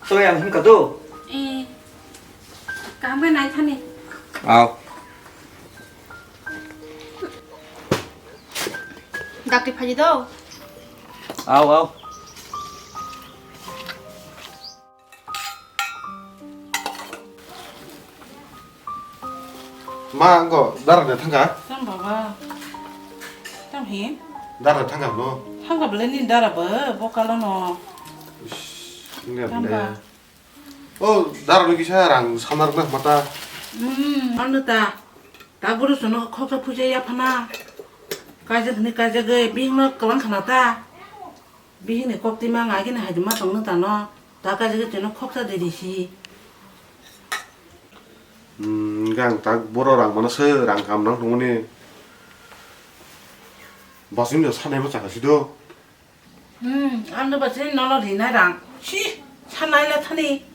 tôi ăn không cả tu. Cảm ơn anh thân đi. Đặc biệt phải gì đâu. Ao. 마 그거 나라를 탄가? 참 봐봐. 참 해. 나라 탄가 너. 한가 블렌딘 달아 봐. 보컬로 너. 근데 봐. 나라 여기 샤랑 사나르나 맞다. 안다. 다부르스노 컵사 푸제야 파나. 가자드니 가자게 빙너 그만 가나다. 빙네 꼽디만 아기는 하지마 동는다 너. 다 가자게 저는 컵사 되리시. 그냥 딱 보러랑 만나서랑 감랑 동원이 마심도 사내면 작아지도. 안도 봐지 너너 리나랑. 시 사나이라 타니.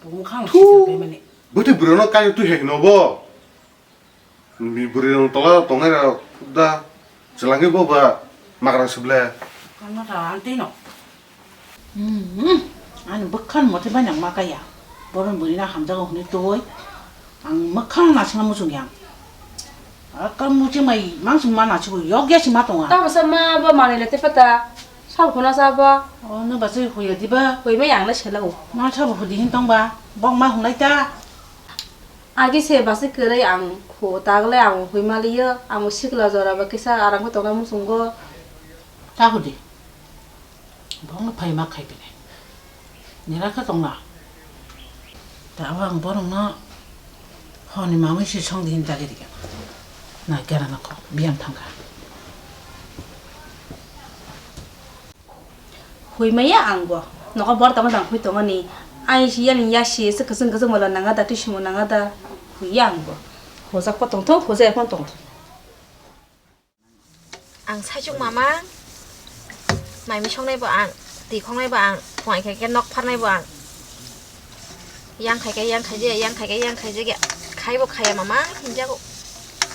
봉강 시절 때문에. 뭐지 부르는 까지 또 해너 뭐. 미 부르는 또가 동네라 다 jelangnya boba makan sebelah. Karena rantai no. Anu bekan mau tiba yang makaya. Baru berilah hamjak ini tuh. Ang makan nasi kamu sungyang. Kamu cuma mangsa mana cuy? Yogi sih matong ah. Tahu sama apa mana lete peta. Sabu kena siapa? Oh, nu bahasa kuya tiba. Kuya me yang le celau. Mana sabu kudihin tong ba? Bong mah hunai ta. Agi se bahasa kere yang ku tagle yang kuya malia. Ang musik lah zara bakisa arang ku tonga musunggo. Tahu deh. Bong apa yang makai bine? Nira ke tong lah. Tawang borong na. Honi mami si chong dihin tak gitu. Nah, kira nak kau biang tangga. Kuya me ya anggo. Nak bar tamu tang kuya tonga ni. Ai si yang ya si sekeseng malah nanga da tismu nanga da kuya anggo. Hoza ko tong tong hoza ya tong. Ang Sajwk mama. Mày mới trong đây vợ ăn, tì không đây vợ ăn, ngoài cái nóc phát này vợ ăn, yang khai cái gì kìa, khai bộ khai mà má, hình chắc cũng,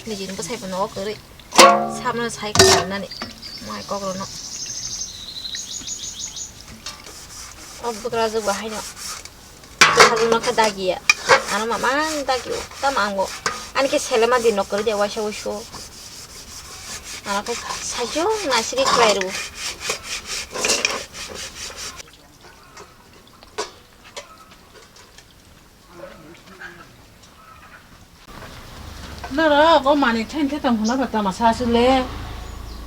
này gì nó có sai vào nó cứ đi, sao nó sai cái này nè, ngoài có rồi nó, bữa đó giờ vợ hay nhở, sao nó cái đa gì à, anh mà má đa kiểu, ta mà ăn bộ, anh cái xe mà đi nó cứ đi vào show, anh cái Sajwk nasi cái khai rồi. 나라 거 많이 텐트 당 하나 봤다 마 사실래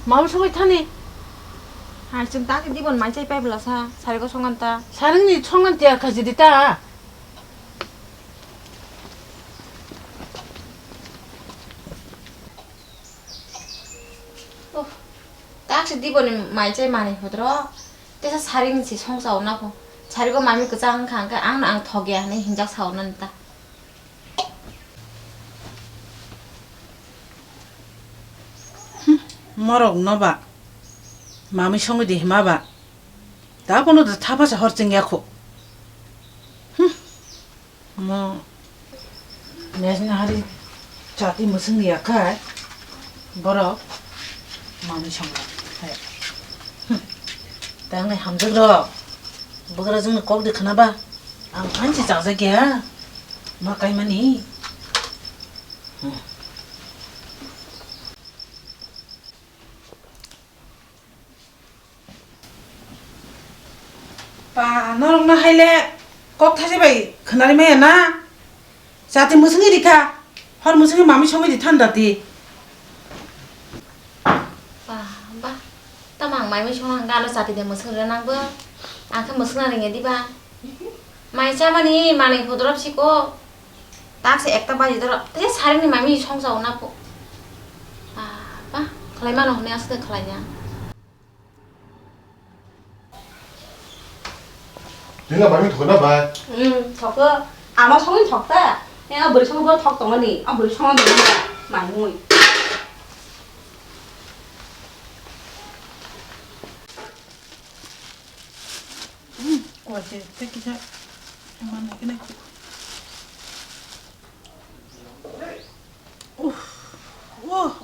마음 속에 타니 아, 지금 딱 이번 많이 짜이 빼불러서 살고 송한다. 사랑니 청한 때까지 됐다 딱 이번 많이 짜이 많이 보더라. 그래서 살인지 송사 오나고. 자리고 마음이 그장 간가 앙 덕에 하는 힘작 사오는다. 뭐라고 너봐 마음이 성이 돼 마봐 나보고도 타봐서 헐증이야고 뭐 내가 하리 자기 무슨 일이야 가 뭐라 마음이 성이 당내 함적으로 뭐그러 정도 꼭지 크나봐 안 간지 자석이야 뭐 khaimani 빠 너랑 나 할래 꼭 타지 바이 그날이 뭐야 나 자티 무슨 일이까 헐 무슨 일 마음이 성이 탄다디 Ba, tao mảng mày mới cho hàng ga nó sạt thì để một sừng ra năng bữa. À không một sừng là nghe đi ba. Mày cha mà đi mà này phụ drop xí cô. Tak sẽ ekta ba gì đó. Thế sáng nay mày mới trong giàu nạp. Ba, khalai mà nó hôm nay sẽ khalai nha. 내가 마음이 더나 봐. 저거 아마 성인 적다. 내가 머리 성보다 더 동안이. 아 머리 성한 동안이 많이. 어제 새끼자 그만하긴 해.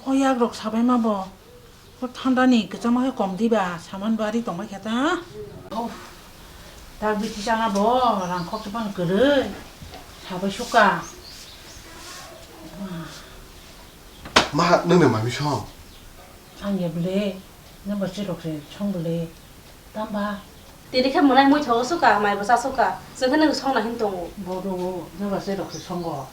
어야그럭 사배만 봐. 그 탄다니 그자마가 검디바 사만 바리 동마 개다. 닭 비티잖아 뭐랑 콕집하는 그릇 잡으쇼까 마 너네 마음이 셔. 안 예불래 는 버지 록세 청불래 땀봐 Tí đi khắp một ngày mỗi thấu số cả mày bữa sao số cả giờ cái này xong là hình tổng 뭐로 는 버지 록세 청거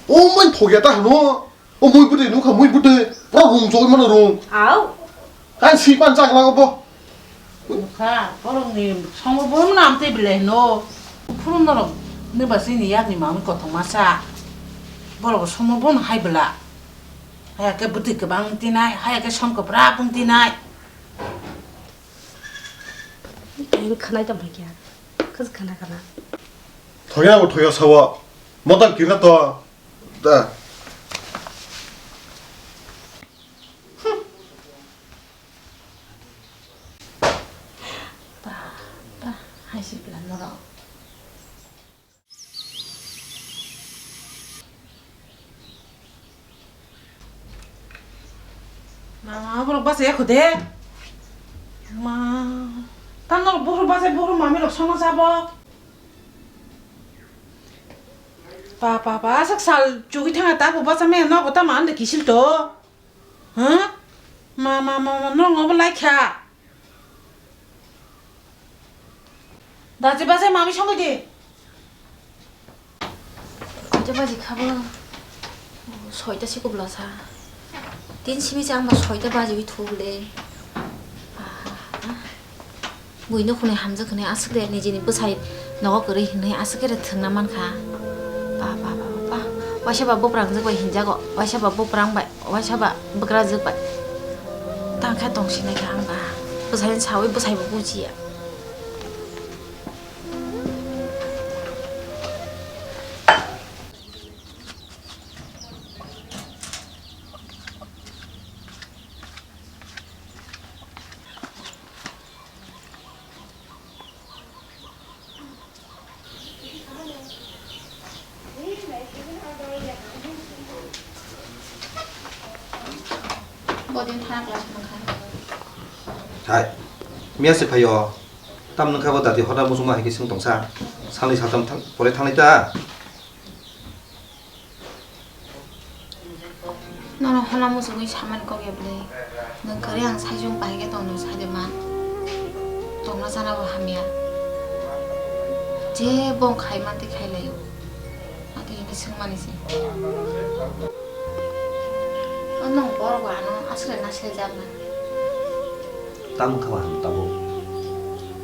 오만 포기하다 너. 뭐이 부대 누가 뭐이 부대. 롱 저기만 롱. áo 한 시간 장라고 뭐. 가 버럭님 청거 보면 안 되빌래 너 푸른 너로 는 버지 니 야니 마음이 고통 마사 버럭 소문 본 하이블라 하얗게 부디 그 방띠나이 하얗게 청거 브라 붕띠나이 Em khăn này tầm phải kia cứ khăn này 동양하고 도야 사와. 뭐다 기나 또. 다. 하이시빌라 너로 마 버럭 바세 야코데 마 단너 버럭 바세 버럭 마미로 성어 잡아 삭살 저기 탕아 따고 바사메 너 보다 만데 기실도 응? 마마마마 너 ngồi lại kha 나 집에서 마음이 성거지 거저바지 가봐 서이다 시고 불러사 딘 심이장 막 서이다 바지 위 두블래 무이노 코네 함자 코네 아스그레 니지니 부사이 너가 그래 네 아스그레 등나만 가 빠빠빠빠 와샤바 보브랑 저거 힌자고 와샤바 보브랑 바 와샤바 버그라 저바 땅카 동시네 강바 부사이 차위 부사이 부지야 어딘 타락라시는 가 Hai. Miasi payo. Tam nang khabar tadi hoda musuma hiki sing tongsa. Sali satam thang pore thang ita. 너는 홀라 무슨 샤만 거기 블레 넌 그냥 사중 바이게 돈을 사지만 돈을 사나고 하면 제봉 가이만데 가일래요 아기 이미 승만이지 너는 뭐라고 안 와? 아스레 나실 잡나 Tam khabar tabu.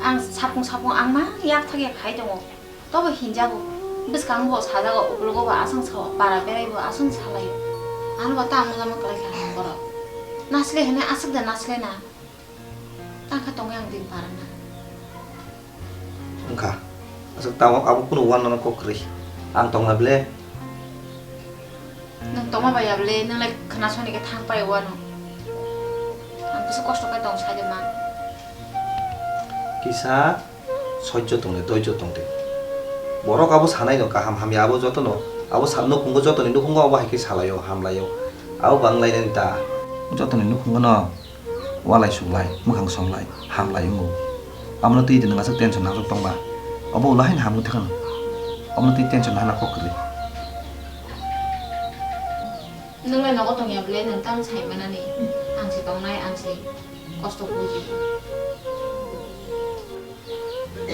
앙 사봉 앙마 약하게 가이동어 또뭐 흰자고 bis 강보 사자가 오글고 봐 아성서 바라베레고 아성 살아요 안 봤다 아무 zaman kali kan boro nasle hene asik dan nasle na tak katong yang din parana Engka. Asal tahu aku pun uan nang kok kri. Ang tong able. nang toma baya ble nang lek khana soni ke thang pai wano ang bisa kosto ka tong saja man Kisah sojo tong le dojo tong de. Borok abu sanai no kaham ham ya abu joto no. Abu sabno kungo joto ni kungo abu hiki salayo hamlayo. Abu banglai ni ta. Joto ni kungo no. Walai sulai, mukhang somlai, hamlai mu. Amno ti din ngasak tension na tong ba. Abu lain hamu tekan. Amno ti tension na kok kri. nang le noko tong ya ble nang tang sai mana ni ang si tong nai ang si kosto buji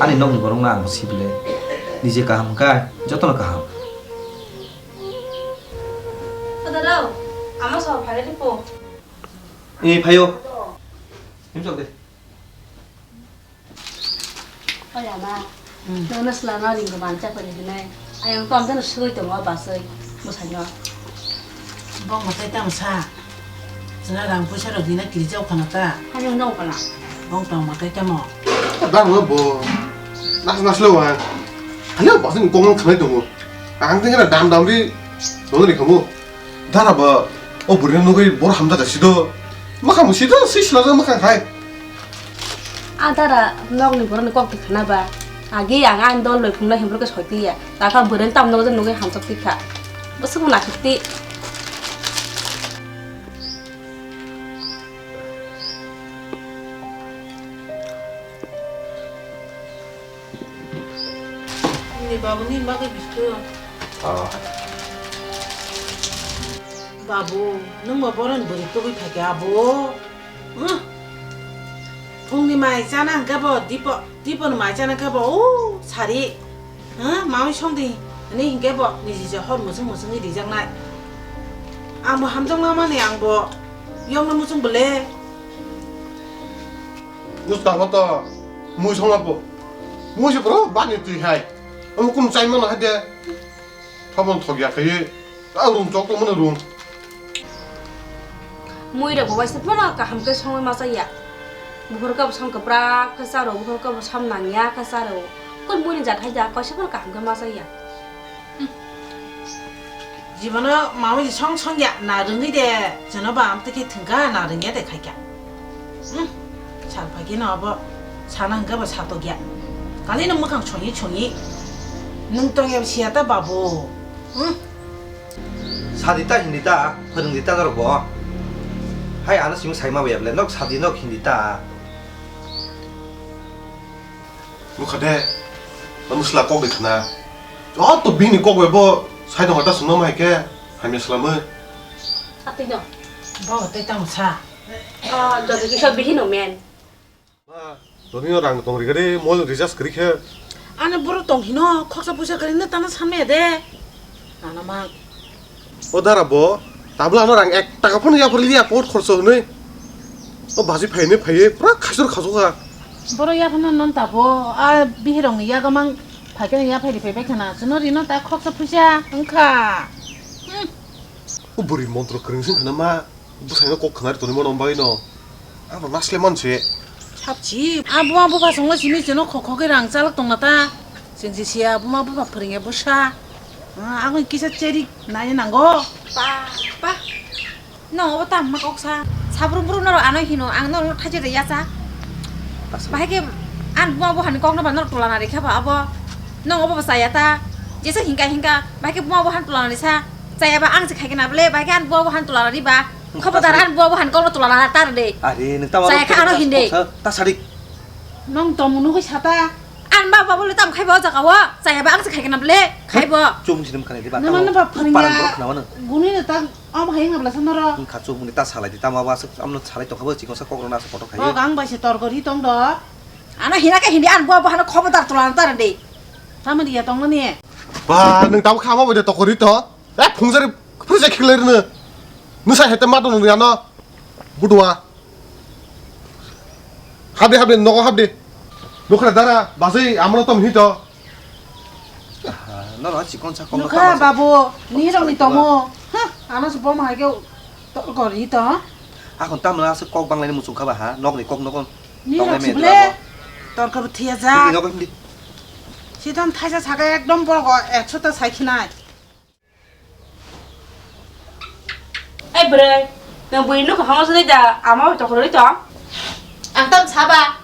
Ani nong ni borong na ang sible. Nije kaham ka, joto na kaham. Ada đâu ama sao phải đi po Eh payo. Himjok de. Ôi à ba nó là nó liền của bạn chắc phải như thế này anh con rất là sôi từ ngõ bà sơi một sản nhỏ 뭐 못해 땀사 지나랑 부셔로 니네 길이 좀 가나다 anh đâu cả nào 멍땅 못해 땀어 나뭐 뭐. 나슬로와. 아니야 무슨 공원 가만히 좀 뭐. 안 되게나 담담비 너들이 가뭐. 다라 봐. 우리는 누구이 뭘 함다 자시도. 막하면 시도 시실라서 막한 가이. à ta là nó liền của nó con thì khả năng bà à cái anh đón lời cũng là hiểu cái sỏi tia ta không vừa đến tâm nó dân nó cái hàng chục tia cả bất sức là thực tia 네 바보니 막을 비슷해. 바보, 너뭐 버는 머리 또기 패게 아보. 응? 동네 많이 짜나 가봐. 디버는 많이 짜나 가봐. 오, 살이. 응? 마음이 성대. 아니 hin게 봐. 니 진짜 헛 무슨 일이 장난. 뭐 함정나만해 뭐. 영나 무슨 볼래? 무슨 나왔다. 뭐 성하고. 무엇이 그러? 많이 뛰해. 꿈 짜이면 하대. 타본 턱이야. 그게 룸 조금은 룸. 무이래 보고 있어 편하까 함께 성을 마사야 무거울까 성급라 카사로 무거울까 삼낭야 카사로 그건 무이는 자타자 거시볼까 함께 마사야 집안에 마음이 성성야 나른이데 전화봐 암뜩이 든가 나른게 돼 갈게. 응? 잘 파기는 아버 사는 거봐 사독이야. 가리는 뭐강 총이 능동에 시야다 바보. 응? 사디다 힌디다 허릉디다 너고 하이 아는 지금 사이마 왜래 너 사디 너 힌디다 뭐 가대. 너무 슬라 꼭 있나. 또 비니 꼭 왜뭐 사이동 갖다 쓰는 놈 할게. 하면 슬라면. 아뜨죠 뭐 어때 땅 차. 저기 저 비히 노면 너희랑 동리 그래 뭐 리자스 그렇게. 아니 뭐로 똥히노 콕사 부셔 그랬는데 나는 삼해야 돼. 나는 막 어다라 뭐. 나블 너랑 액다가 푸는 야 버리야 뽀 콜소네. 바지 파이네 파이. 프라 가져가. 뭐로 야파는 넌 다보. 비히롱 야가만 발견 야파리 베베카나 저너리는 딱 콕사 부셔 응카. 버리 몬트로 그런 생각은 마. 무슨 꼭 그날이 돈이 뭐 넘바이노. 뭐 마슬레먼지. 찹지. 부마부가 성거 심이 저너 코코게랑 짤락동나다. 정지시야 부마부가 버링에 부샤. aku kisah ceri nanya nanggo. Pa. No, apa mak oksa. Sabru-bru naro ano hino, ang noro thaje re yasa. Bahake an buah buahan kong napa noro tulana rekha ba apa. No apa saya ta. Jesa hingga bahake buah buahan tulana resa. Saya ba ang sekai kenapa le bahake an buah buahan tulana ri ba. Khabardar buah buahan kong tulana tar de. 아니 능 따와 saya ka ano hindi. 딱 사디 Nong tomunu ko sata. An ba boleh tam khai ba jaka wa. Saya ba ang sekai kenapa le. Khai ba. 좀 지름 칸에 디바 Naman na 바람 나와는 Guni na tag hayang ngabla sa noro. 가쪽 문에 따 살아디 따마 와서 암로 살아이 또 가버 지금 사고로 나서 포토 가요 Gang ba si torgori tong do. Ano hina ka hindi an buah buahan khabardar tulana tar de. Tama dia tong na ni. 와, 능 나무 카마 보자 또 거리터. 에 봉사리 프로젝트 킬러는 너사 했던 맛도 너야 너. 부도와. 합대 너가 합대. 너 그래 나라 마세이 아무것도 없는 히터. 너는 아직 건차 건너 Nuka babu ni rong ni tomo. Ano sa pom hage torgori to. 아 kon tam na sa kok bang lain musuh ka ba ha nok ni kok nokon Ni Tong rong leme sible. Torgor thia ja. nok hindi 시던 타자 사가 একদম বড় একশোটা সাইকি নাই ai bre nang bui nó không có gì da ama cho rồi đó Ang tam saba.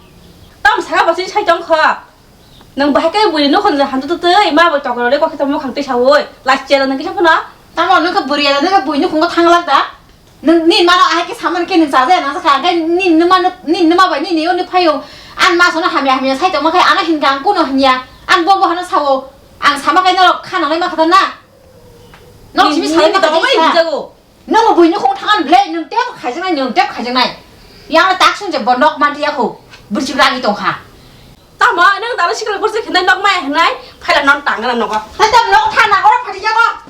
tao sao mà xin sai trong kho nang bahai cái bui nó không là hantu tới mà cho rồi có cái tao không tới sao ơi lại chơi là nang cái chắc nó Tama nung ka buriya nung ka buy nung kung thanglag da. Nung ni mana ay ki saman ki nung saze nang sa kaya ni numa ba ni niyo ni payo. An ma so na hamya sai tong ma kay ana hingang ko no hanya. An bo hana sawo. Ang sama kay no khanang lai ma khatan na. No chimi sai ma tao mới ka. jago Nung ma buy nung kung thangan ble nung tep khai jang nai nung tep khai jang nai. Yang na tak sung je bonok man dia ko. Burchi ragi tong kha. tao mà nang tao chỉ cần có gì khi nào nó mai hôm nay phải là non tặng cái là nó có Ta tam nok thana ora phati jago.